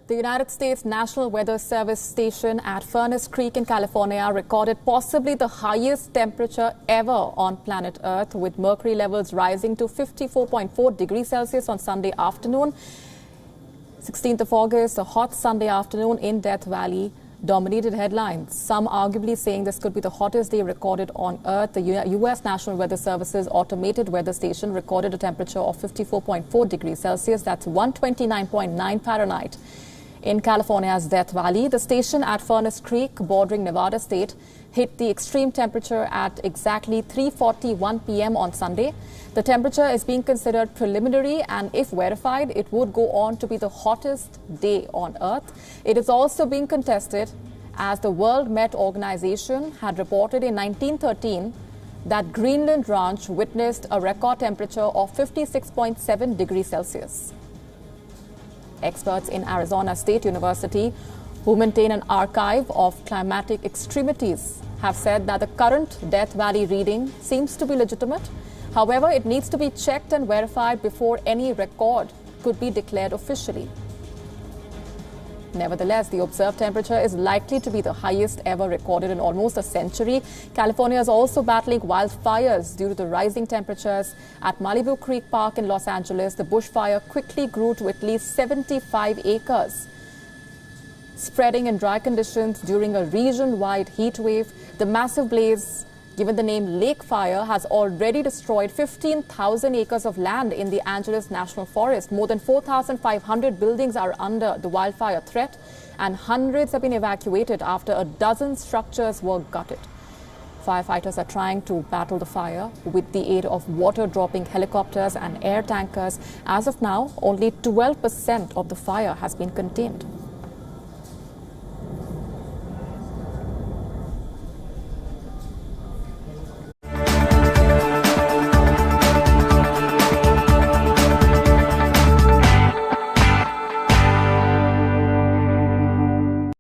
The United States National Weather Service station at Furnace Creek in California recorded possibly the highest temperature ever on planet Earth, with mercury levels rising to 54.4 degrees Celsius on Sunday afternoon. 16th of August, a hot Sunday afternoon in Death Valley dominated headlines. Some arguably saying this could be the hottest day recorded on Earth. The U.S. National Weather Service's automated weather station recorded a temperature of 54.4 degrees Celsius. That's 129.9 Fahrenheit. In California's Death Valley, the station at Furnace Creek, bordering Nevada State, hit the extreme temperature at exactly 3:41 p.m. on Sunday. The temperature is being considered preliminary, and if verified, it would go on to be the hottest day on Earth. It is also being contested, as the World Met Organization had reported in 1913 that Greenland Ranch witnessed a record temperature of 56.7 degrees Celsius. Experts in Arizona State University, who maintain an archive of climatic extremities, have said that the current Death Valley reading seems to be legitimate. However, it needs to be checked and verified before any record could be declared officially. Nevertheless, the observed temperature is likely to be the highest ever recorded in almost a century. California is also battling wildfires due to the rising temperatures. At Malibu Creek Park in Los Angeles, the bushfire quickly grew to at least 75 acres. Spreading in dry conditions during a region-wide heat wave, the massive blaze, given the name Lake Fire, has already destroyed 15,000 acres of land in the Angeles National Forest. More than 4,500 buildings are under the wildfire threat, and hundreds have been evacuated after a dozen structures were gutted. Firefighters are trying to battle the fire with the aid of water-dropping helicopters and air tankers. As of now, only 12% of the fire has been contained.